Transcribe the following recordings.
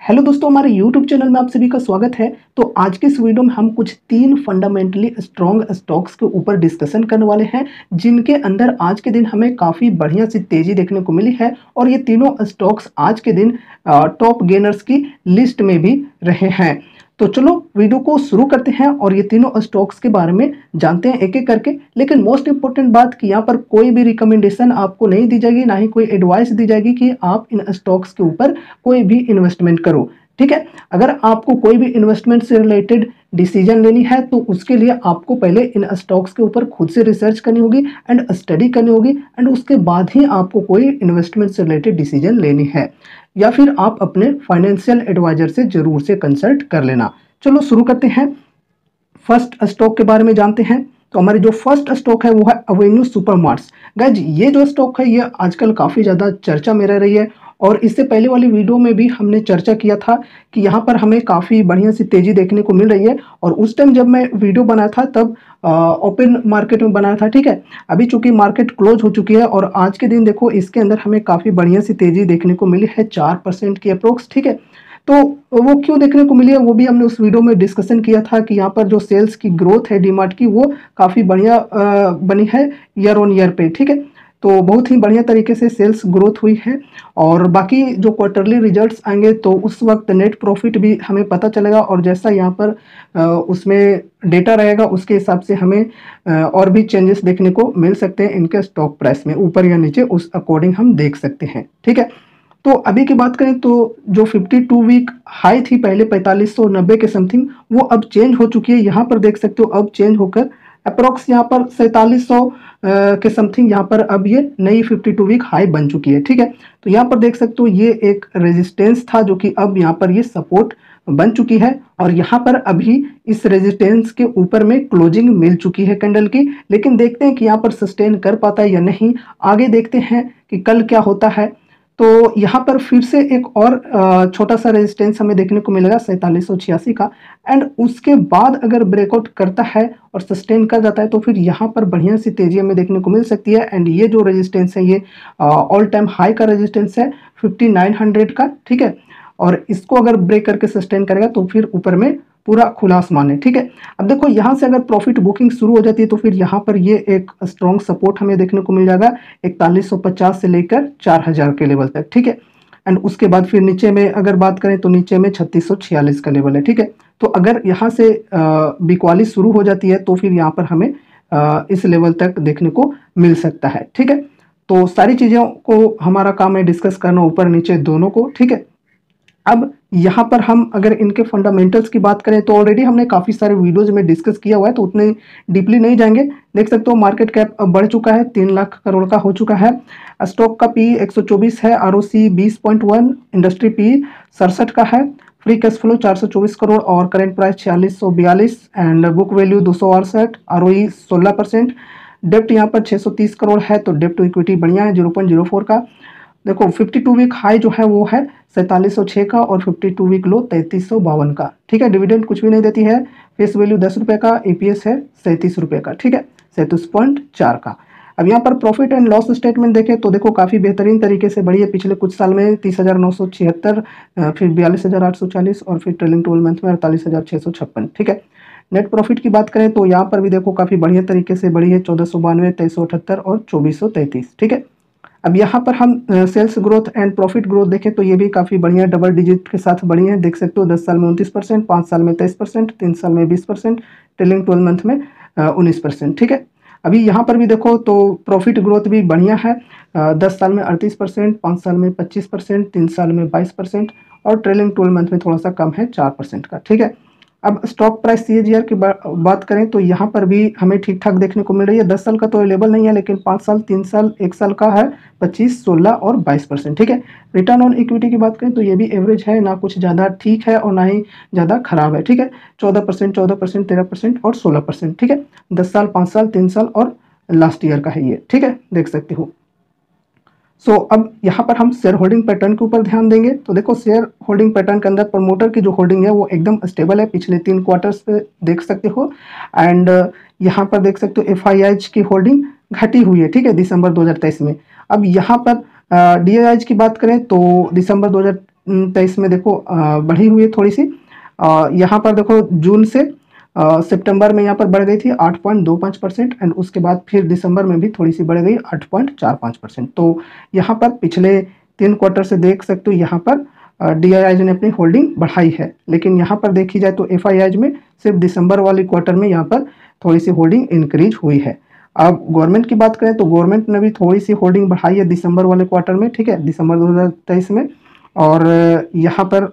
Hello दोस्तों, हमारे YouTube channel में आप सभी का स्वागत है। तो आज के इस वीडियो में हम कुछ 3 फंडामेंटली स्ट्रॉन्ग स्टॉक्स के ऊपर डिस्कशन करने वाले हैं, जिनके अंदर आज के दिन हमें काफ़ी बढ़िया सी तेज़ी देखने को मिली है और ये तीनों स्टॉक्स आज के दिन टॉप गेनर्स की लिस्ट में भी रहे हैं। तो चलो वीडियो को शुरू करते हैं और ये तीनों स्टॉक्स के बारे में जानते हैं एक एक करके। लेकिन मोस्ट इंपॉर्टेंट बात कि यहाँ पर कोई भी रिकमेंडेशन आपको नहीं दी जाएगी, ना ही कोई एडवाइस दी जाएगी कि आप इन स्टॉक्स के ऊपर कोई भी इन्वेस्टमेंट करो। ठीक है, अगर आपको कोई भी इन्वेस्टमेंट से रिलेटेड डिसीजन लेनी है तो उसके लिए आपको पहले इन स्टॉक्स के ऊपर खुद से रिसर्च करनी होगी एंड स्टडी करनी होगी एंड उसके बाद ही आपको कोई इन्वेस्टमेंट से रिलेटेड डिसीजन लेनी है, या फिर आप अपने फाइनेंशियल एडवाइजर से जरूर से कंसल्ट कर लेना। चलो शुरू करते हैं, फर्स्ट स्टॉक के बारे में जानते हैं। तो हमारी जो फर्स्ट स्टॉक है वो है एवेन्यू सुपरमार्ट्स। गाइज ये जो स्टॉक है ये आजकल काफ़ी ज़्यादा चर्चा में रह रही है और इससे पहले वाली वीडियो में भी हमने चर्चा किया था कि यहाँ पर हमें काफ़ी बढ़िया सी तेज़ी देखने को मिल रही है। और उस टाइम जब मैं वीडियो बनाया था तब ओपन मार्केट में बनाया था। ठीक है, अभी चूंकि मार्केट क्लोज हो चुकी है और आज के दिन देखो इसके अंदर हमें काफ़ी बढ़िया सी तेज़ी देखने को मिली है, 4% की अप्रोक्स। ठीक है, तो वो क्यों देखने को मिली है वो भी हमने उस वीडियो में डिस्कशन किया था कि यहाँ पर जो सेल्स की ग्रोथ है डीमार्ट की वो काफ़ी बढ़िया बनी है ईयर ऑन ईयर पे। ठीक है, तो बहुत ही बढ़िया तरीके से सेल्स ग्रोथ हुई है और बाकी जो क्वार्टरली रिजल्ट्स आएंगे तो उस वक्त नेट प्रॉफिट भी हमें पता चलेगा और जैसा यहाँ पर उसमें डेटा रहेगा उसके हिसाब से हमें और भी चेंजेस देखने को मिल सकते हैं इनके स्टॉक प्राइस में, ऊपर या नीचे उस अकॉर्डिंग हम देख सकते हैं। ठीक है, तो अभी की बात करें तो जो 52 वीक हाई थी पहले 4590 के समथिंग, वो अब चेंज हो चुकी है। यहाँ पर देख सकते हो अब चेंज होकर अप्रोक्स यहाँ पर 4700 के समथिंग यहाँ पर अब ये नई 52 वीक हाई बन चुकी है। ठीक है, तो यहाँ पर देख सकते हो ये एक रेजिस्टेंस था जो कि अब यहाँ पर ये सपोर्ट बन चुकी है और यहाँ पर अभी इस रेजिस्टेंस के ऊपर में क्लोजिंग मिल चुकी है कैंडल की। लेकिन देखते हैं कि यहाँ पर सस्टेन कर पाता है या नहीं, आगे देखते हैं कि कल क्या होता है। तो यहाँ पर फिर से एक और छोटा सा रेजिस्टेंस हमें देखने को मिलेगा 4786 का एंड उसके बाद अगर ब्रेकआउट करता है और सस्टेन कर जाता है तो फिर यहाँ पर बढ़िया सी तेजी हमें देखने को मिल सकती है। एंड ये जो रेजिस्टेंस है ये ऑल टाइम हाई का रेजिस्टेंस है 5900 का। ठीक है, और इसको अगर ब्रेक करके सस्टेन करेगा तो फिर ऊपर में पूरा खुला आसमान है। ठीक है, अब देखो यहाँ से अगर प्रॉफिट बुकिंग शुरू हो जाती है तो फिर यहाँ पर ये एक स्ट्रॉन्ग सपोर्ट हमें देखने को मिल जाएगा 4150 से लेकर 4000 के लेवल तक। ठीक है, एंड उसके बाद फिर नीचे में अगर बात करें तो नीचे में 3646 का लेवल है। ठीक है, तो अगर यहाँ से बिकवाली शुरू हो जाती है तो फिर यहाँ पर हमें इस लेवल तक देखने को मिल सकता है। ठीक है, तो सारी चीज़ों को हमारा काम है डिस्कस करना ऊपर नीचे दोनों को। ठीक है, अब यहाँ पर हम अगर इनके फंडामेंटल्स की बात करें तो ऑलरेडी हमने काफ़ी सारे वीडियोज में डिस्कस किया हुआ है तो उतने डीपली नहीं जाएंगे। देख सकते हो मार्केट कैप अब बढ़ चुका है, 3 लाख करोड़ का हो चुका है। स्टॉक का पी 124 है, आरओसी 20.1, इंडस्ट्री पी 67 का है, फ्री कैश फ्लो 424 करोड़ और current price 4642 and book value 268, ROE 16%। डेप्ट यहाँ पर 630 करोड़ है तो डेप्ट टू इक्विटी बढ़िया है 0.04 का। देखो 52 वीक हाई जो है वो है 4706 का और 52 वीक लो 3352 का। ठीक है, डिविडेंड कुछ भी नहीं देती है, फेस वैल्यू 10 रुपये का, ईपीएस है 37 रुपये का। ठीक है, 37.4 का। अब यहाँ पर प्रॉफिट एंड लॉस स्टेटमेंट देखें तो देखो काफ़ी बेहतरीन तरीके से बढ़ी है। पिछले कुछ साल में 30,976, फिर 42,840 और फिर ट्रेलिंग 12 मंथ में 48,656। ठीक है, नेट प्रॉफिट की बात करें तो यहाँ पर भी देखो काफ़ी बढ़िया तरीके से बढ़ी है 1492, 2378 और 2433। ठीक है, अब यहाँ पर हम sales growth and profit growth देखें तो ये भी काफ़ी बढ़िया डबल डिजिट के साथ बढ़ी है। देख सकते हो 10 साल में 29%, 5 साल में 23%, 3 साल में 20%, ट्रेलिंग 12 मंथ में 19%। ठीक है, अभी यहाँ पर भी देखो तो प्रॉफिट ग्रोथ भी बढ़िया है, 10 साल में 38%, 5 साल में 25%, 3 साल में 22% और ट्रेलिंग 12 मंथ में थोड़ा सा कम है 4% का। ठीक है, अब स्टॉक प्राइस सीएजीआर की बात करें तो यहाँ पर भी हमें ठीक ठाक देखने को मिल रही है। 10 साल का तो अवेलेबल नहीं है लेकिन 5 साल, 3 साल, 1 साल का है 25, 16 और 22%। ठीक है, रिटर्न ऑन इक्विटी की बात करें तो ये भी एवरेज है, ना कुछ ज़्यादा ठीक है और ना ही ज़्यादा खराब है। ठीक है, 14%, 14%, 13% और 16%। ठीक है, 10 साल, 5 साल, 3 साल और लास्ट ईयर का है ये। ठीक है, देख सकते हो। अब यहाँ पर हम शेयर होल्डिंग पैटर्न के ऊपर ध्यान देंगे तो देखो शेयर होल्डिंग पैटर्न के अंदर प्रमोटर की जो होल्डिंग है वो एकदम स्टेबल है, पिछले 3 क्वार्टर्स पे देख सकते हो। एंड यहाँ पर देख सकते हो एफआईआईज की होल्डिंग घटी हुई है। ठीक है, दिसंबर 2023 में। अब यहाँ पर डीआईआईज की बात करें तो दिसंबर 2023 में देखो बढ़ी हुई है थोड़ी सी। यहाँ पर देखो जून से सितंबर में यहाँ पर बढ़ गई थी 8.25% एंड उसके बाद फिर दिसंबर में भी थोड़ी सी बढ़ गई 8.45%। तो यहाँ पर पिछले 3 क्वार्टर से देख सकते हो यहाँ पर DIIs ने अपनी होल्डिंग बढ़ाई है, लेकिन यहाँ पर देखी जाए तो FIIs में सिर्फ दिसंबर वाले क्वार्टर में यहाँ पर थोड़ी सी होल्डिंग इंक्रीज हुई है। अब गवर्नमेंट की बात करें तो गवर्नमेंट ने भी थोड़ी सी होल्डिंग बढ़ाई है दिसंबर वाले क्वार्टर में, ठीक है, दिसंबर 2023 में। और यहाँ पर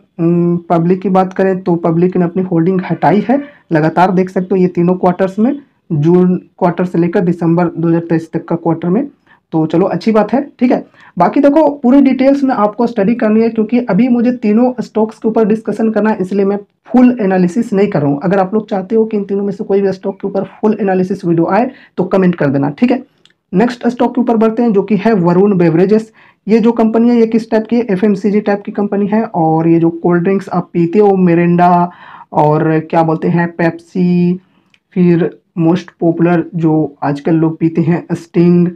पब्लिक की बात करें तो पब्लिक ने अपनी होल्डिंग हटाई है लगातार, देख सकते हो ये तीनों क्वार्टर्स में, जून क्वार्टर से लेकर दिसंबर 2023 तक का क्वार्टर में। तो चलो अच्छी बात है, ठीक है। बाकी देखो पूरी डिटेल्स में आपको स्टडी करनी है, क्योंकि अभी मुझे तीनों स्टॉक्स के ऊपर डिस्कशन करना है, इसलिए मैं फुल एनालिसिस नहीं कर रहा हूँ। अगर आप लोग चाहते हो कि इन तीनों में से कोई भी स्टॉक के ऊपर फुल एनालिसिस वीडियो आए तो कमेंट कर देना, ठीक है। नेक्स्ट स्टॉक के ऊपर बढ़ते हैं जो कि है वरुण बेवरेजेस। ये जो कंपनी है ये किस टाइप की है? FMCG टाइप की कंपनी है। और ये जो कोल्ड ड्रिंक्स आप पीते हो, मिरिंडा और क्या बोलते हैं पेप्सी, फिर मोस्ट पॉपुलर जो आजकल लोग पीते हैं स्टिंग,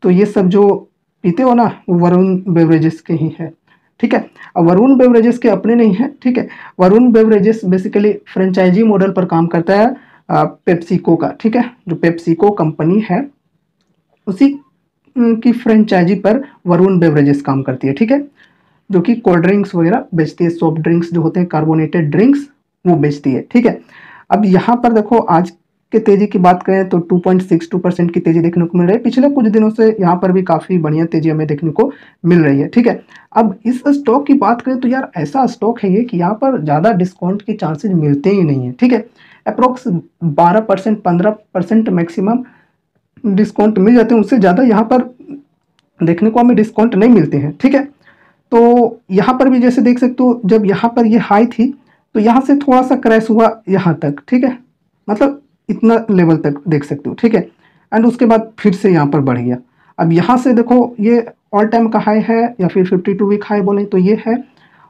तो ये सब जो पीते हो ना वो वरुण बेवरेजेस के ही है, ठीक है। अब वरुण बेवरेजेस के अपने नहीं है, ठीक है। Varun Beverages basically franchisee model पर काम करता है पेप्सिको का, ठीक है। जो पेप्सिको कंपनी है उसी की फ्रेंचाइजी पर वरुण बेवरेजेस काम करती है, ठीक है, जो कि कोल्ड ड्रिंक्स वगैरह बेचती है, सॉफ्ट ड्रिंक्स जो होते हैं कार्बोनेटेड ड्रिंक्स वो बेचती है, ठीक है। अब यहाँ पर देखो आज के तेजी की बात करें तो 2.62% की तेजी देखने को मिल रही है। पिछले कुछ दिनों से यहाँ पर भी काफ़ी बढ़िया तेजी हमें देखने को मिल रही है, ठीक है। अब इस स्टॉक की बात करें तो यार ऐसा स्टॉक है ये कि यहाँ पर ज़्यादा डिस्काउंट के चांसेस मिलते ही नहीं है, ठीक है। अप्रोक्स 12% 15% मैक्सिमम डिस्काउंट मिल जाते हैं, उससे ज़्यादा यहाँ पर देखने को हमें डिस्काउंट नहीं मिलते हैं, ठीक है। तो यहाँ पर भी जैसे देख सकते हो जब यहाँ पर ये हाई थी तो यहाँ से थोड़ा सा क्रैश हुआ यहाँ तक, ठीक है, मतलब इतना लेवल तक देख सकते हो, ठीक है। एंड उसके बाद फिर से यहाँ पर बढ़ गया। अब यहाँ से देखो ये ऑल टाइम का हाई है या फिर 52 वीक हाई बोलें तो ये है,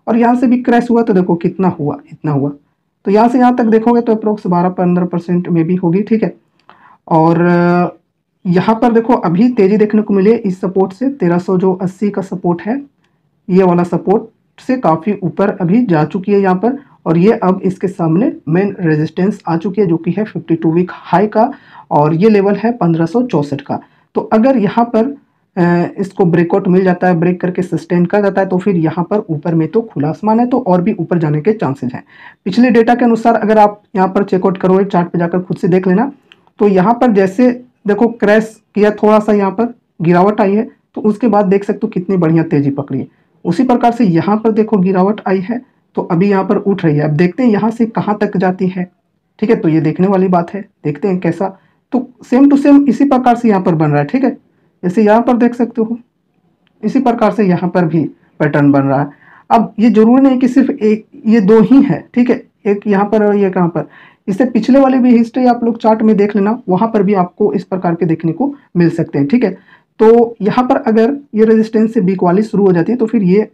और यहाँ से भी क्रैश हुआ तो देखो कितना हुआ, इतना हुआ। तो यहाँ से यहाँ तक देखोगे तो अप्रोक्स 12-15% में भी होगी, ठीक है। और यहाँ पर देखो अभी तेजी देखने को मिली है इस सपोर्ट से 1300 जो 80 का सपोर्ट है, ये वाला सपोर्ट से काफ़ी ऊपर अभी जा चुकी है यहाँ पर, और ये अब इसके सामने मेन रेजिस्टेंस आ चुकी है जो कि है 52 वीक हाई का, और ये लेवल है 1564 का। तो अगर यहाँ पर इसको ब्रेकआउट मिल जाता है, ब्रेक करके सस्टेन कर जाता है, तो फिर यहाँ पर ऊपर में तो खुला आसमान है, तो और भी ऊपर जाने के चांसेस हैं। पिछले डेटा के अनुसार अगर आप यहाँ पर चेकआउट करोगे, चार्ट पे जाकर खुद से देख लेना, तो यहाँ पर जैसे देखो क्रैश किया, थोड़ा सा यहाँ पर गिरावट आई है, तो उसके बाद देख सकते हो कितनी बढ़िया तेजी पकड़ी है। उसी प्रकार से यहाँ पर देखो गिरावट आई है तो अभी यहाँ पर उठ रही है। अब देखते हैं यहाँ से कहाँ तक जाती है, ठीक है। तो ये देखने वाली बात है, देखते हैं कैसा। तो सेम टू सेम इसी प्रकार से यहाँ पर बन रहा है, ठीक है, जैसे यहाँ पर देख सकते हो इसी प्रकार से यहाँ पर भी पैटर्न बन रहा है। अब ये जरूरी नहीं कि सिर्फ एक ये दो ही है, ठीक है, एक यहाँ पर और ये कहाँ पर। इससे पिछले वाली भी हिस्ट्री आप लोग चार्ट में देख लेना, वहाँ पर भी आपको इस प्रकार के देखने को मिल सकते हैं, ठीक है। तो यहाँ पर अगर ये रेजिस्टेंस से वीक वाली शुरू हो जाती है तो फिर ये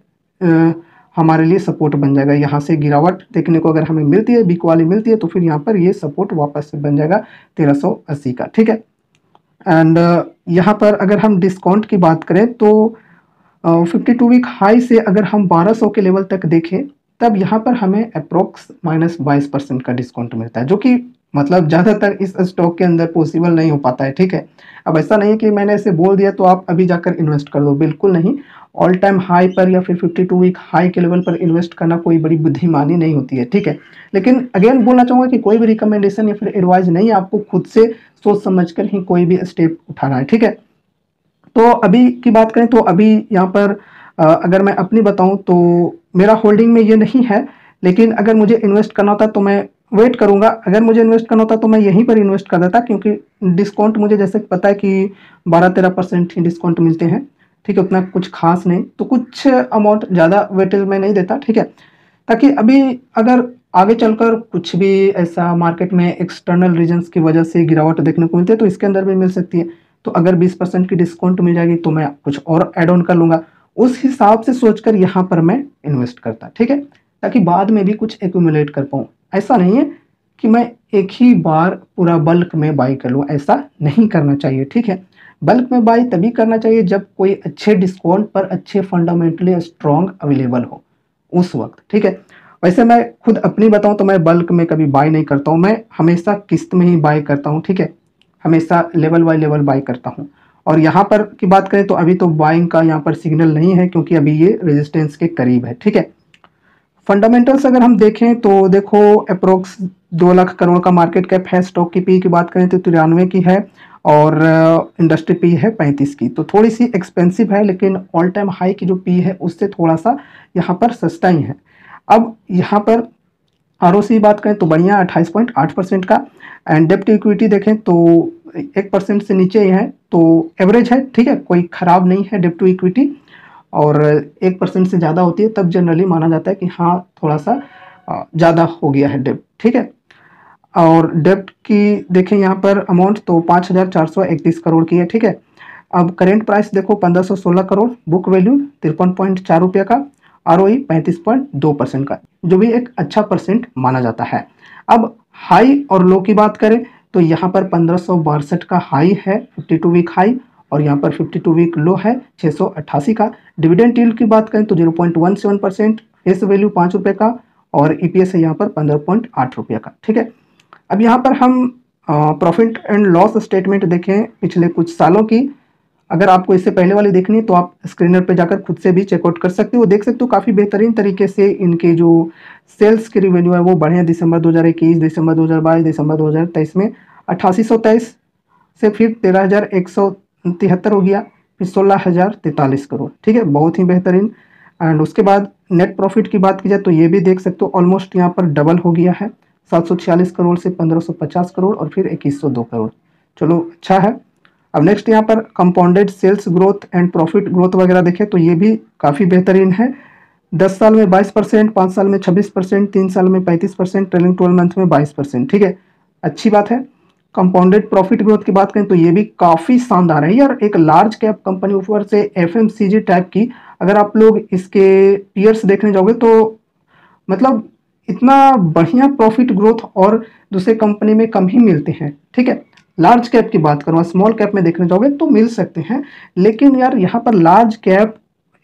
हमारे लिए सपोर्ट बन जाएगा। यहाँ से गिरावट देखने को अगर हमें मिलती है, वीक वाली मिलती है, तो फिर यहाँ पर ये सपोर्ट वापस से बन जाएगा 1380 का, ठीक है। एंड यहाँ पर अगर हम डिस्काउंट की बात करें तो 52 वीक हाई से अगर हम 1200 के लेवल तक देखें तब यहाँ पर हमें अप्रोक्स -22% का डिस्काउंट मिलता है, जो कि मतलब ज़्यादातर इस स्टॉक के अंदर पॉसिबल नहीं हो पाता है, ठीक है। अब ऐसा नहीं है कि मैंने ऐसे बोल दिया तो आप अभी जाकर इन्वेस्ट कर दो, बिल्कुल नहीं। ऑल टाइम हाई पर या फिर 52 वीक हाई के लेवल पर इन्वेस्ट करना कोई बड़ी बुद्धिमानी नहीं होती है, ठीक है। लेकिन अगेन बोलना चाहूँगा कि कोई भी रिकमेंडेशन या फिर एडवाइस नहीं है, आपको खुद से सोच समझ कर ही कोई भी स्टेप उठाना है, ठीक है। तो अभी की बात करें तो अभी यहाँ पर अगर मैं अपनी बताऊँ तो मेरा होल्डिंग में ये नहीं है, लेकिन अगर मुझे इन्वेस्ट करना होता तो मैं वेट करूँगा। अगर मुझे इन्वेस्ट करना होता तो मैं यहीं पर इन्वेस्ट कर देता, क्योंकि डिस्काउंट मुझे जैसे पता है कि 12-13% ही डिस्काउंट मिलते हैं, ठीक है, उतना कुछ खास नहीं, तो कुछ अमाउंट ज़्यादा वेटेज में नहीं देता, ठीक है। ताकि अभी अगर आगे चलकर कुछ भी ऐसा मार्केट में एक्सटर्नल रीजन्स की वजह से गिरावट देखने को मिलती है तो इसके अंदर भी मिल सकती है। तो अगर 20% की डिस्काउंट मिल जाएगी तो मैं कुछ और ऐड ऑन कर लूँगा, उस हिसाब से सोचकर यहाँ पर मैं इन्वेस्ट करता, ठीक है, ताकि बाद में भी कुछ एक्यूमुलेट कर पाऊँ। ऐसा नहीं है कि मैं एक ही बार पूरा बल्क में बाई कर लूँ, ऐसा नहीं करना चाहिए, ठीक है। बल्क में बाई तभी करना चाहिए जब कोई अच्छे डिस्काउंट पर अच्छे फंडामेंटली स्ट्रॉन्ग अवेलेबल हो, उस वक्त, ठीक है। वैसे मैं खुद अपनी बताऊं तो मैं बल्क में कभी बाय नहीं करता हूं, मैं हमेशा किस्त में ही बाय करता हूं, ठीक है। हमेशा लेवल बाय लेवल बाय करता हूं। और यहाँ पर की बात करें तो अभी तो बाइंग का यहाँ पर सिग्नल नहीं है, क्योंकि अभी ये रेजिस्टेंस के करीब है, ठीक है। फंडामेंटल्स अगर हम देखें तो देखो अप्रोक्स 2 लाख करोड़ का मार्केट कैप है। स्टॉक की पी की बात करें तो 93 की है, और इंडस्ट्री पी है 35 की। तो थोड़ी सी एक्सपेंसिव है, लेकिन ऑल टाइम हाई की जो पी है उससे थोड़ा सा यहाँ पर सस्ता ही है। अब यहाँ पर आरओसी बात करें तो बढ़िया 28.8% का। एंड डेप्ट इक्विटी देखें तो 1% से नीचे ही है, तो एवरेज है, ठीक है, कोई खराब नहीं है डेप्ट टू इक्विटी। और 1% से ज़्यादा होती है तब जनरली माना जाता है कि हाँ थोड़ा सा ज़्यादा हो गया है डेप्ट, ठीक है। और डेप्ट की देखें यहाँ पर अमाउंट तो 5,431 करोड़ की है, ठीक है। अब करेंट प्राइस देखो 1516 करोड़, बुक वैल्यू 53.4 रुपये का, आरओई 35.2% का, जो भी एक अच्छा परसेंट माना जाता है। अब हाई और लो की बात करें तो यहाँ पर 1562 का हाई है, 52 वीक हाई, और यहाँ पर 52 वीक लो है 688 का। डिविडेंड यील्ड की बात करें तो 0.17%, फेस वैल्यू 5 रुपये का, और ईपीएस है यहाँ पर 15.8 रुपये का, ठीक है। अब यहाँ पर हम प्रॉफिट एंड लॉस स्टेटमेंट देखें पिछले कुछ सालों की। अगर आपको इससे पहले वाली देखनी है तो आप स्क्रीनर पे जाकर खुद से भी चेकआउट कर सकते हो, देख सकते हो काफ़ी बेहतरीन तरीके से इनके जो सेल्स की रिवेन्यू है वो बढ़े हैं। दिसंबर 2021, दिसंबर 2022, दिसंबर 2023 में 8823 से फिर 13,173 हो गया, फिर 16,043 करोड़, ठीक है, बहुत ही बेहतरीन। एंड उसके बाद नेट प्रॉफिट की बात की जाए तो ये भी देख सकते हो ऑलमोस्ट यहाँ पर डबल हो गया है, 746 करोड़ से 1550 करोड़, और फिर 2102 करोड़। चलो अच्छा है। अब नेक्स्ट यहाँ पर compounded sales growth and profit growth वगैरह देखें तो ये भी काफ़ी बेहतरीन है। 10 साल में 22%, 5 साल में 26%, 3 साल में 35%, ट्रेलिंग 12 मंथ में 22%, ठीक है, अच्छी बात है। कंपाउंडेड प्रॉफिट ग्रोथ की बात करें तो ये भी काफ़ी शानदार है यार। एक लार्ज कैप कंपनी ऊपर से एफएमसीजी टाइप की, अगर आप लोग इसके पीयर्स देखने जाओगे तो मतलब इतना बढ़िया प्रॉफिट ग्रोथ और दूसरे कंपनी में कम ही मिलते हैं, ठीक है। लार्ज कैप की बात करूँ, स्मॉल कैप में देखने जाओगे तो मिल सकते हैं, लेकिन यार यहाँ पर लार्ज कैप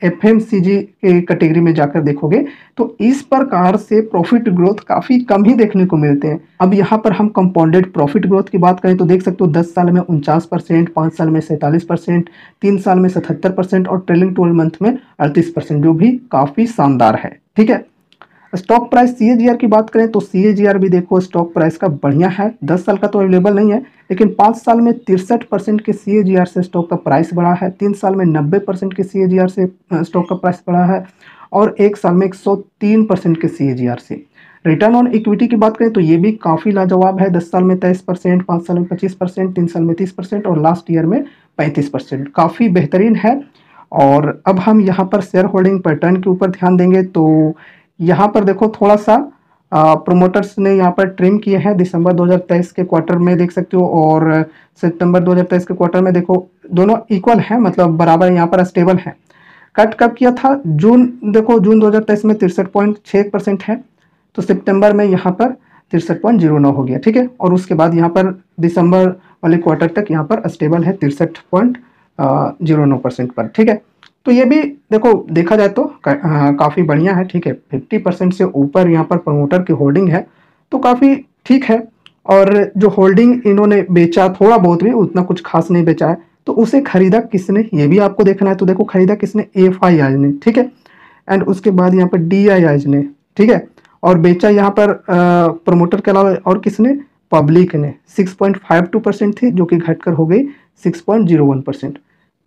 एफएमसीजी के कैटेगरी में जाकर देखोगे तो इस प्रकार से प्रॉफिट ग्रोथ काफ़ी कम ही देखने को मिलते हैं। अब यहाँ पर हम कंपाउंडेड प्रॉफिट ग्रोथ की बात करें तो देख सकते हो 10 साल में 49%, 5 साल में 47%, 3 साल में 77%, और ट्रेलिंग 12 मंथ में 38%, जो भी काफ़ी शानदार है, ठीक है। स्टॉक प्राइस सीएजीआर की बात करें तो सीएजीआर भी देखो स्टॉक प्राइस का बढ़िया है। 10 साल का तो अवेलेबल नहीं है, लेकिन 5 साल में 63% के सीएजीआर से स्टॉक का प्राइस बढ़ा है, 3 साल में 90% के सीएजीआर से स्टॉक का प्राइस बढ़ा है, और 1 साल में 103% के सीएजीआर से। रिटर्न ऑन इक्विटी की बात करें तो ये भी काफ़ी लाजवाब है। 10 साल में 23%, 5 साल में 25%, 3 साल में 30%, और लास्ट ईयर में 35%, काफ़ी बेहतरीन है। और अब हम यहाँ पर शेयर होल्डिंग पैटर्न के ऊपर ध्यान देंगे तो यहाँ पर देखो थोड़ा सा प्रोमोटर्स ने यहाँ पर ट्रिम किए हैं। दिसंबर 2023 के क्वार्टर में देख सकते हो, और सितंबर 2023 के क्वार्टर में देखो दोनों इक्वल हैं, मतलब बराबर यहाँ पर स्टेबल है। कट कब किया था? जून, देखो जून 2023 में 63.6% है, तो सितंबर में यहाँ पर 63.09 हो गया, ठीक है। और उसके बाद यहाँ पर दिसंबर वाले क्वार्टर तक यहाँ पर स्टेबल है 63.09% पर, ठीक है। तो ये भी देखो देखा जाए तो काफ़ी बढ़िया है, ठीक है। 50% से ऊपर यहाँ पर प्रमोटर की होल्डिंग है, तो काफ़ी ठीक है। और जो होल्डिंग इन्होंने बेचा थोड़ा बहुत भी, उतना कुछ खास नहीं बेचा है, तो उसे खरीदा किसने ये भी आपको देखना है। तो देखो खरीदा किसने? एफआईआई ने, ठीक है। एंड उसके बाद यहाँ पर डीआईआई ने, ठीक है। और बेचा यहाँ पर प्रमोटर के अलावा और किसने? पब्लिक ने। 6.52% थी, जो कि घटकर हो गई 6.01%।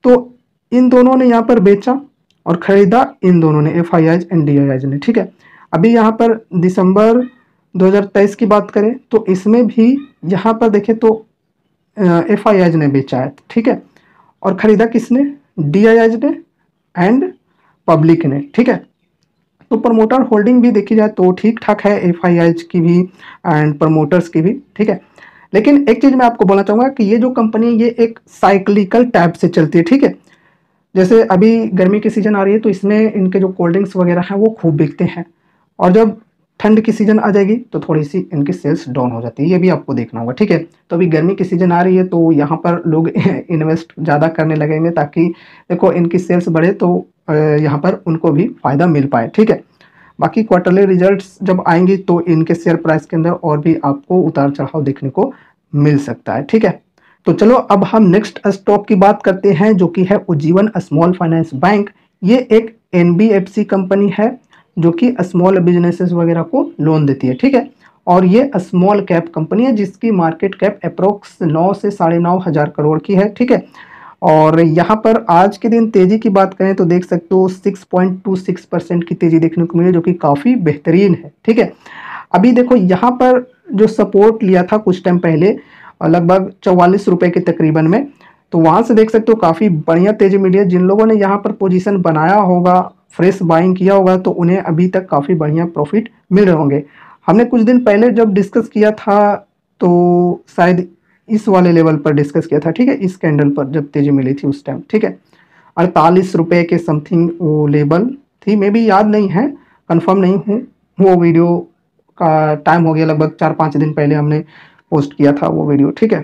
तो इन दोनों ने यहाँ पर बेचा और खरीदा इन दोनों ने, एफआईआई एंड डीआईआई ने, ठीक है। अभी यहाँ पर दिसंबर 2023 की बात करें तो इसमें भी यहाँ पर देखें तो एफआईआई ने बेचा है, ठीक है। और खरीदा किसने? डीआईआई ने एंड पब्लिक ने, ठीक है। तो प्रमोटर होल्डिंग भी देखी जाए तो ठीक ठाक है, एफआईआई की भी एंड प्रमोटर्स की भी, ठीक है। लेकिन एक चीज़ मैं आपको बोलना चाहूँगा कि ये जो कंपनी ये एक साइक्लिकल टाइप से चलती है, ठीक है। जैसे अभी गर्मी की सीज़न आ रही है तो इसमें इनके जो कोल्ड ड्रिंक्स वगैरह हैं वो खूब बिकते हैं, और जब ठंड की सीज़न आ जाएगी तो थोड़ी सी इनकी सेल्स डाउन हो जाती है, ये भी आपको देखना होगा, ठीक है। तो अभी गर्मी की सीज़न आ रही है तो यहाँ पर लोग इन्वेस्ट ज़्यादा करने लगेंगे, ताकि देखो इनकी सेल्स बढ़े तो यहाँ पर उनको भी फ़ायदा मिल पाए, ठीक है। बाकी क्वार्टरली रिजल्ट्स जब आएंगी तो इनके शेयर प्राइस के अंदर और भी आपको उतार चढ़ाव देखने को मिल सकता है। ठीक है, तो चलो अब हम नेक्स्ट स्टॉक की बात करते हैं जो कि है उज्जीवन स्मॉल फाइनेंस बैंक। ये एक एनबीएफसी कंपनी है जो कि स्मॉल बिजनेसेस वगैरह को लोन देती है। ठीक है, और ये स्मॉल कैप कंपनी है जिसकी मार्केट कैप अप्रोक्स 9 से 9.5 हज़ार करोड़ की है। ठीक है, और यहाँ पर आज के दिन तेजी की बात करें तो देख सकते हो 6.26% की तेजी देखने को मिली जो कि काफ़ी बेहतरीन है। ठीक है, अभी देखो यहाँ पर जो सपोर्ट लिया था कुछ टाइम पहले लगभग 44 रुपए के तकरीबन में, तो वहाँ से देख सकते हो काफ़ी बढ़िया तेजी मिली है। जिन लोगों ने यहाँ पर पोजीशन बनाया होगा, फ्रेश बाइंग किया होगा, तो उन्हें अभी तक काफ़ी बढ़िया प्रॉफिट मिल रहे होंगे। हमने कुछ दिन पहले जब डिस्कस किया था तो शायद इस वाले लेवल पर डिस्कस किया था। ठीक है, इस कैंडल पर जब तेजी मिली थी उस टाइम। ठीक है, 48 रुपए के समथिंग वो लेवल थी, मे भी याद नहीं है, कंफर्म नहीं हूँ। वो वीडियो का टाइम हो गया, लगभग 4-5 दिन पहले हमने पोस्ट किया था वो वीडियो। ठीक है,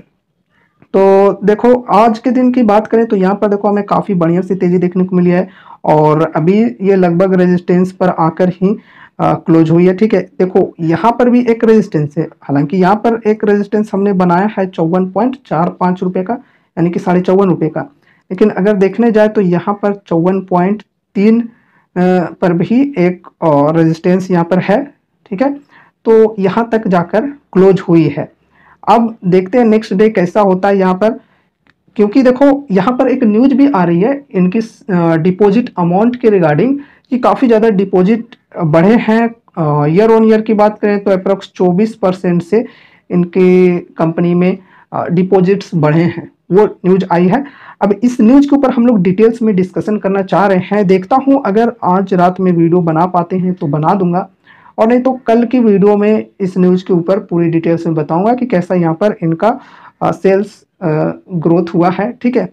तो देखो आज के दिन की बात करें तो यहाँ पर देखो हमें काफ़ी बढ़िया सी तेज़ी देखने को मिली है और अभी ये लगभग रेजिस्टेंस पर आकर ही क्लोज हुई है। ठीक है, देखो यहाँ पर भी एक रेजिस्टेंस है, हालांकि यहाँ पर एक रेजिस्टेंस हमने बनाया है 54.45 रुपये का, यानी कि 54.5 रुपये का, लेकिन अगर देखने जाए तो यहाँ पर 54.3 पर भी एक रेजिस्टेंस यहाँ पर है। ठीक है, तो यहाँ तक जाकर क्लोज हुई है। अब देखते हैं नेक्स्ट डे कैसा होता है यहाँ पर, क्योंकि देखो यहाँ पर एक न्यूज भी आ रही है इनकी डिपॉजिट अमाउंट के रिगार्डिंग कि काफ़ी ज़्यादा डिपॉजिट बढ़े हैं। ईयर ऑन ईयर की बात करें तो अप्रोक्स 24% से इनकी कंपनी में डिपॉजिट्स बढ़े हैं, वो न्यूज आई है। अब इस न्यूज के ऊपर हम लोग डिटेल्स में डिस्कशन करना चाह रहे हैं। देखता हूँ अगर आज रात में वीडियो बना पाते हैं तो बना दूंगा, और नहीं तो कल की वीडियो में इस न्यूज़ के ऊपर पूरी डिटेल्स में बताऊंगा कि कैसा यहाँ पर इनका सेल्स ग्रोथ हुआ है। ठीक है,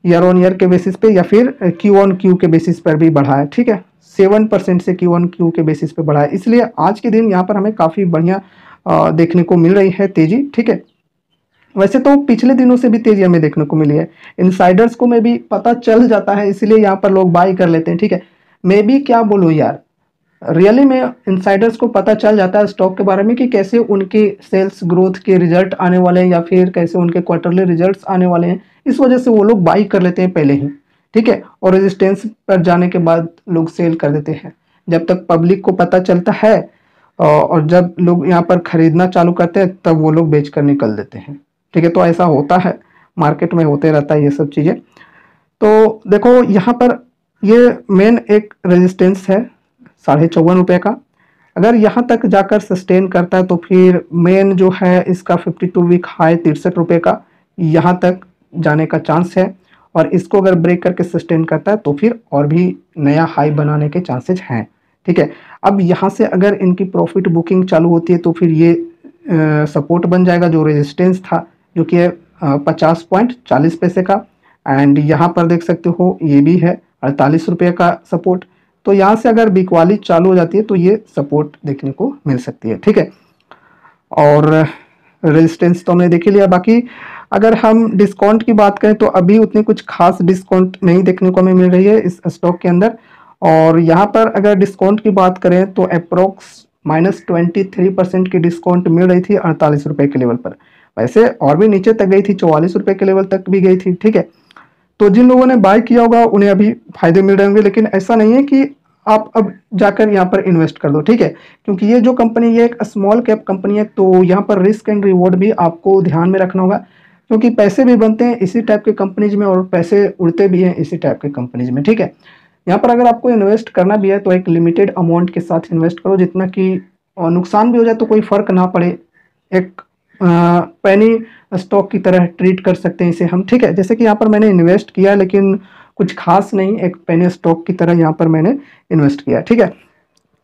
ईयर ऑन ईयर के बेसिस पे या फिर क्यू ऑन क्यू के बेसिस पर भी बढ़ा है। ठीक है, 7% से क्यू ऑन क्यू के बेसिस पे बढ़ा है, इसलिए आज के दिन यहाँ पर हमें काफ़ी बढ़िया देखने को मिल रही है तेजी। ठीक है, वैसे तो पिछले दिनों से भी तेजी हमें देखने को मिली है, इनसाइडर्स को में भी पता चल जाता है, इसलिए यहाँ पर लोग बाई कर लेते हैं। ठीक है, मैं भी क्या बोलूँ यार, रियली में इनसाइडर्स को पता चल जाता है स्टॉक के बारे में कि कैसे उनके सेल्स ग्रोथ के रिजल्ट आने वाले हैं या फिर कैसे उनके क्वार्टरली रिजल्ट्स आने वाले हैं, इस वजह से वो लोग बाई कर लेते हैं पहले ही। ठीक है, और रेजिस्टेंस पर जाने के बाद लोग सेल कर देते हैं। जब तक पब्लिक को पता चलता है और जब लोग यहाँ पर खरीदना चालू करते हैं तब वो लोग बेच कर निकल देते हैं। ठीक है, तो ऐसा होता है, मार्केट में होते रहता है ये सब चीज़ें। तो देखो यहाँ पर ये मेन एक रेजिस्टेंस है 54.5 रुपये का, अगर यहाँ तक जाकर सस्टेन करता है तो फिर मेन जो है इसका 52 वीक हाई 63 रुपये का यहाँ तक जाने का चांस है, और इसको अगर ब्रेक करके सस्टेन करता है तो फिर और भी नया हाई बनाने के चांसेस हैं। ठीक है, अब यहाँ से अगर इनकी प्रॉफिट बुकिंग चालू होती है तो फिर ये सपोर्ट बन जाएगा जो रेजिस्टेंस था, जो कि है 50.40 पैसे का, एंड यहाँ पर देख सकते हो ये भी है 48 रुपये का सपोर्ट। तो यहाँ से अगर बिकवाली चालू हो जाती है तो ये सपोर्ट देखने को मिल सकती है। ठीक है, और रेजिस्टेंस तो हमने देख ही लिया। बाकी अगर हम डिस्काउंट की बात करें तो अभी उतनी कुछ खास डिस्काउंट नहीं देखने को हमें मिल रही है इस स्टॉक के अंदर, और यहाँ पर अगर डिस्काउंट की बात करें तो अप्रोक्स -23% की डिस्काउंट मिल रही थी 48 रुपये के लेवल पर। वैसे और भी नीचे तक गई थी, 44 रुपये के लेवल तक भी गई थी। ठीक है, तो जिन लोगों ने बाय किया होगा उन्हें अभी फायदे मिल रहे होंगे, लेकिन ऐसा नहीं है कि आप अब जाकर यहाँ पर इन्वेस्ट कर दो। ठीक है, क्योंकि ये जो कंपनी ये एक स्मॉल कैप कंपनी है, तो यहाँ पर रिस्क एंड रिवॉर्ड भी आपको ध्यान में रखना होगा, क्योंकि पैसे भी बनते हैं इसी टाइप के कंपनीज में और पैसे उड़ते भी हैं इसी टाइप के कंपनीज में। ठीक है, यहाँ पर अगर आपको इन्वेस्ट करना भी है तो एक लिमिटेड अमाउंट के साथ इन्वेस्ट करो, जितना कि नुकसान भी हो जाए तो कोई फर्क ना पड़े, एक पैनी स्टॉक की तरह ट्रीट कर सकते हैं इसे हम। ठीक है, जैसे कि यहाँ पर मैंने इन्वेस्ट किया लेकिन कुछ खास नहीं, एक पेनी स्टॉक की तरह यहाँ पर मैंने इन्वेस्ट किया। ठीक है,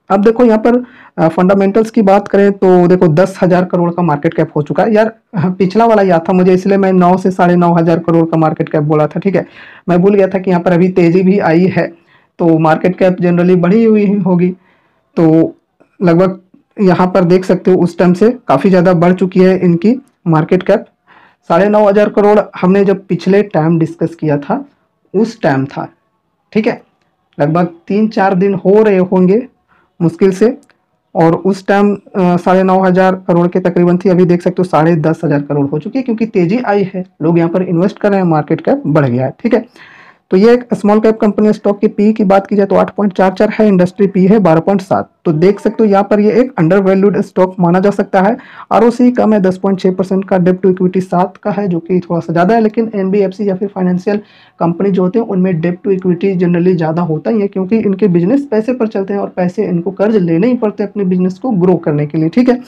अब देखो यहाँ पर फंडामेंटल्स की बात करें तो देखो 10,000 करोड़ का मार्केट कैप हो चुका है यार। पिछला वाला याद था मुझे, इसलिए मैं 9 से 9.5 हज़ार करोड़ का मार्केट कैप बोला था। ठीक है, मैं भूल गया था कि यहाँ पर अभी तेजी भी आई है, तो मार्केट कैप जनरली बढ़ी हुई होगी, तो लगभग यहाँ पर देख सकते हो उस टाइम से काफ़ी ज़्यादा बढ़ चुकी है इनकी मार्केट कैप। 9.5 हज़ार करोड़ हमने जब पिछले टाइम डिस्कस किया था उस टाइम था। ठीक है, लगभग 3-4 दिन हो रहे होंगे मुश्किल से, और उस टाइम 9,500 करोड़ के तकरीबन थी। अभी देख सकते हो 10,500 करोड़ हो चुकी है, क्योंकि तेजी आई है, लोग यहाँ पर इन्वेस्ट कर रहे हैं, मार्केट कैप बढ़ गया है। ठीक है, तो ये एक स्मॉल कैप कंपनी। स्टॉक की पी की बात की जाए तो 8.44 है, इंडस्ट्री पी है 12.7। तो देख सकते हो यहाँ पर ये एक अंडर वैल्यूड स्टॉक माना जा सकता है। आरओसी कम है 10.6% का, डेब्ट टू इक्विटी 7 का है, जो कि थोड़ा सा ज़्यादा है। लेकिन एनबीएफसी या फिर फाइनेंशियल कंपनी जो होते हैं उनमें डेब्ट टू इक्विटी जनरली ज़्यादा होता ही है, क्योंकि इनके बिजनेस पैसे पर चलते हैं और पैसे इनको कर्ज लेने ही पड़ते हैं अपने बिजनेस को ग्रो करने के लिए। ठीक है,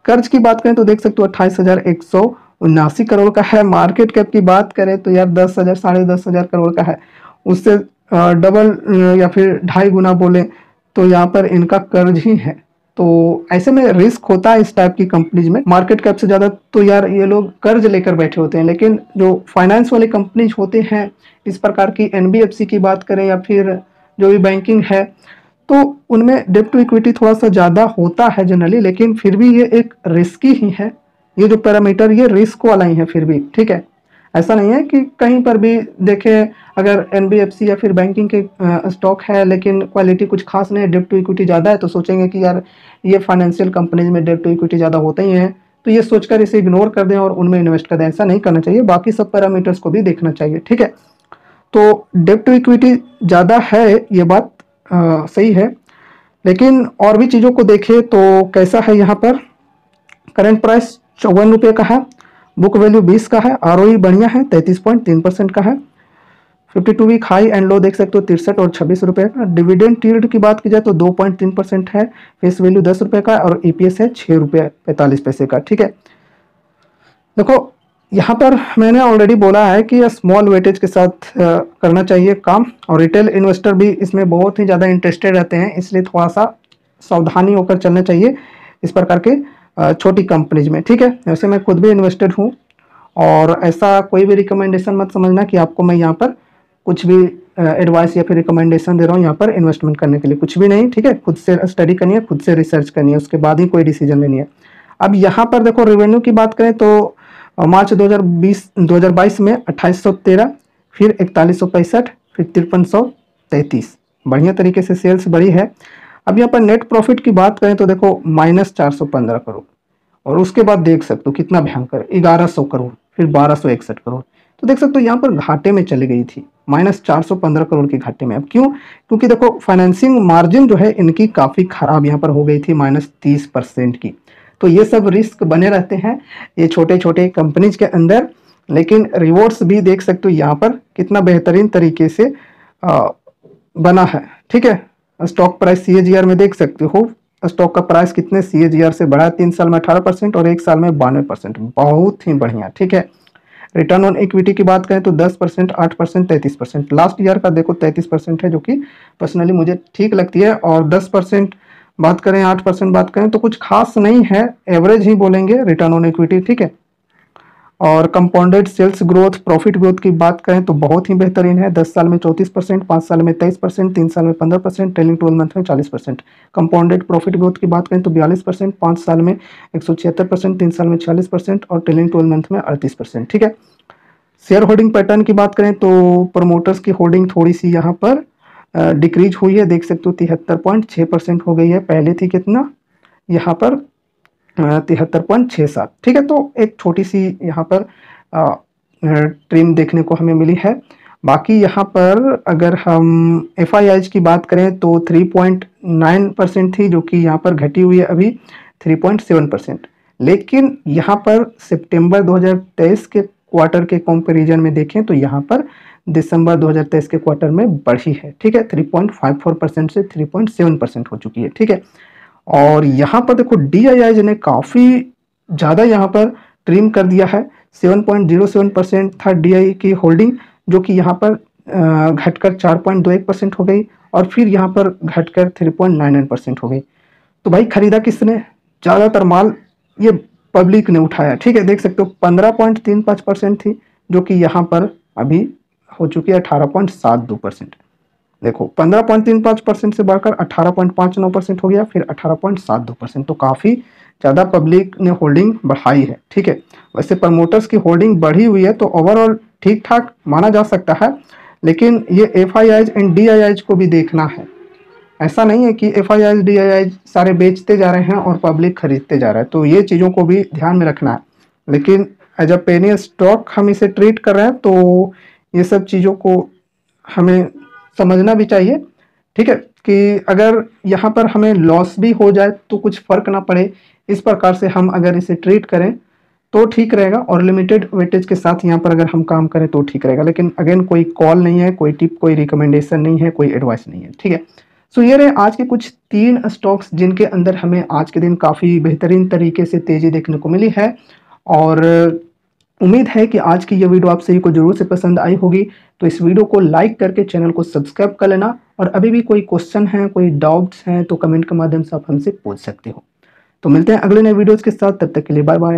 कर्ज की बात करें तो देख सकते हो 28,179 करोड़ का है। मार्केट कैप की बात करें तो यार 10,000 10,500 करोड़ का है, उससे डबल या फिर 2.5 गुना बोले तो यहाँ पर इनका कर्ज ही है। तो ऐसे में रिस्क होता है इस टाइप की कंपनीज में, मार्केट कैप से ज़्यादा तो यार ये लोग कर्ज लेकर बैठे होते हैं। लेकिन जो फाइनेंस वाले कंपनीज होते हैं इस प्रकार की, एनबीएफसी की बात करें या फिर जो भी बैंकिंग है, तो उनमें डेब्ट टू इक्विटी थोड़ा सा ज़्यादा होता है जनरली, लेकिन फिर भी ये एक रिस्की ही है। ये जो पैरामीटर ये रिस्क वाला ही है फिर भी। ठीक है, ऐसा नहीं है कि कहीं पर भी देखें अगर एनबीएफसी या फिर बैंकिंग के स्टॉक है लेकिन क्वालिटी कुछ खास नहीं है, डेब्ट टू इक्विटी ज़्यादा है, तो सोचेंगे कि यार ये फाइनेंशियल कंपनीज में डेब्ट टू इक्विटी ज़्यादा होता ही है, तो ये सोचकर इसे इग्नोर कर दें और उनमें इन्वेस्ट कर दें। ऐसा नहीं करना चाहिए, बाकी सब पैरामीटर्स को भी देखना चाहिए। ठीक है, तो डेब्ट टू इक्विटी ज़्यादा है, ये बात सही है, लेकिन और भी चीज़ों को देखें तो कैसा है यहाँ पर। करंट प्राइस 54 रुपये का है, बुक वैल्यू 20 का है, आरओई बढ़िया है 33.3% का है। 52 वीक हाई एंड लो देख सकते हो 63 और 26 रुपये का। डिविडेंड यील्ड की बात की जाए तो 2.3% है, फेस वैल्यू 10 रुपये का, और ईपीएस है 6 रुपये 45 पैसे का। ठीक है, देखो यहाँ पर मैंने ऑलरेडी बोला है कि स्मॉल वेटेज के साथ करना चाहिए काम, और रिटेल इन्वेस्टर भी इसमें बहुत ही ज़्यादा इंटरेस्टेड रहते हैं, इसलिए थोड़ा सा सावधानी होकर चलना चाहिए इस प्रकार के छोटी कंपनीज में। ठीक है, वैसे मैं खुद भी इन्वेस्टेड हूँ, और ऐसा कोई भी रिकमेंडेशन मत समझना कि आपको मैं यहाँ पर कुछ भी एडवाइस या फिर रिकमेंडेशन दे रहा हूँ यहाँ पर इन्वेस्टमेंट करने के लिए, कुछ भी नहीं। ठीक है, खुद से स्टडी करनी है, खुद से रिसर्च करनी है, उसके बाद ही कोई डिसीजन लेनी है। अब यहाँ पर देखो रेवेन्यू की बात करें तो मार्च 2022 में 2813, फिर 4165, फिर 5333, बढ़िया तरीके से सेल्स बढ़ी है। अब यहाँ पर नेट प्रॉफिट की बात करें तो देखो -415 करोड़, और उसके बाद देख सकते हो कितना भयंकर 1100 करोड़, फिर 1261 करोड़। तो देख सकते हो यहाँ पर घाटे में चली गई थी, -415 करोड़ के घाटे में। अब क्यों? क्योंकि देखो फाइनेंसिंग मार्जिन जो है इनकी काफ़ी खराब यहाँ पर हो गई थी, -30% की। तो ये सब रिस्क बने रहते हैं ये छोटे छोटे कंपनीज के अंदर, लेकिन रिवॉर्ड्स भी देख सकते हो यहाँ पर कितना बेहतरीन तरीके से बना है। ठीक है, स्टॉक प्राइस CAGR में देख सकते हो, स्टॉक का प्राइस कितने CAGR से बढ़ा, 3 साल में 18% और 1 साल में 92%, बहुत ही बढ़िया। ठीक है, रिटर्न ऑन इक्विटी की बात करें तो 10%, 8%, 33%। लास्ट ईयर का देखो 33% है, जो कि पर्सनली मुझे ठीक लगती है। और 10% बात करें, 8% बात करें तो कुछ खास नहीं है, एवरेज ही बोलेंगे रिटर्न ऑन इक्विटी। ठीक है, और compounded sales growth, profit growth की बात करें तो बहुत ही बेहतरीन है, 10 साल में 34%, 5 साल में 23%, 3 साल में 15%, ट्रेलिंग 12 मंथ में 40%। कंपाउंडेड प्रॉफिट ग्रोथ की बात करें तो 42%, 5 साल में 176%, 3 साल में 46% और ट्रेलिंग 12 मंथ में 38%। ठीक है, शेयर होल्डिंग पैटर्न की बात करें तो प्रमोटर्स की होल्डिंग थोड़ी सी यहाँ पर डिक्रीज हुई है, देख सकते हो 73.6% हो गई है, पहले थी कितना यहाँ पर 73.67। ठीक है, तो एक छोटी सी यहाँ पर ट्रिम देखने को हमें मिली है। बाकी यहाँ पर अगर हम FIIs की बात करें तो 3.9% थी, जो कि यहाँ पर घटी हुई है अभी 3.7%। लेकिन यहाँ पर सितंबर 2023 के क्वार्टर के कंपैरिजन में देखें तो यहाँ पर दिसंबर 2023 के क्वार्टर में बढ़ी है। ठीक है, 3.54% से 3.7% हो चुकी है। ठीक है, और यहाँ पर देखो DIIs ने काफ़ी ज़्यादा यहाँ पर ट्रिम कर दिया है, 7.07% था DI की होल्डिंग, जो कि यहाँ पर घटकर 4.21% हो गई, और फिर यहाँ पर घटकर 3.99% हो गई। तो भाई खरीदा किसने? ज़्यादातर माल ये पब्लिक ने उठाया। ठीक है, देख सकते हो 15.35% थी, जो कि यहाँ पर अभी हो चुकी है 18.72%। देखो 15.35% से बढ़कर 18.59% हो गया, फिर 18.72%। तो काफ़ी ज़्यादा पब्लिक ने होल्डिंग बढ़ाई है। ठीक है, वैसे प्रमोटर्स की होल्डिंग बढ़ी हुई है तो ओवरऑल ठीक ठाक माना जा सकता है, लेकिन ये FIIs एंड DIIs को भी देखना है। ऐसा नहीं है कि एफआईआई डीआईआई सारे बेचते जा रहे हैं और पब्लिक खरीदते जा रहा है, तो ये चीज़ों को भी ध्यान में रखना है। लेकिन एज अ पेनी स्टॉक हम इसे ट्रीट कर रहे हैं, तो ये सब चीज़ों को हमें समझना भी चाहिए। ठीक है, कि अगर यहाँ पर हमें लॉस भी हो जाए तो कुछ फर्क ना पड़े, इस प्रकार से हम अगर इसे ट्रीट करें तो ठीक रहेगा, और लिमिटेड वेटेज के साथ यहाँ पर अगर हम काम करें तो ठीक रहेगा। लेकिन अगेन कोई कॉल नहीं है, कोई टिप, कोई रिकमेंडेशन नहीं है, कोई एडवाइस नहीं है। ठीक है, सो ये रहे आज के कुछ 3 स्टॉक्स जिनके अंदर हमें आज के दिन काफ़ी बेहतरीन तरीके से तेज़ी देखने को मिली है। और उम्मीद है कि आज की ये वीडियो आप सभी को ज़रूर से पसंद आई होगी। तो इस वीडियो को लाइक करके चैनल को सब्सक्राइब कर लेना, और अभी भी कोई क्वेश्चन है, कोई डाउट्स हैं तो कमेंट के माध्यम से आप हमसे पूछ सकते हो। तो मिलते हैं अगले नए वीडियोज़ के साथ, तब तक के लिए बाय बाय।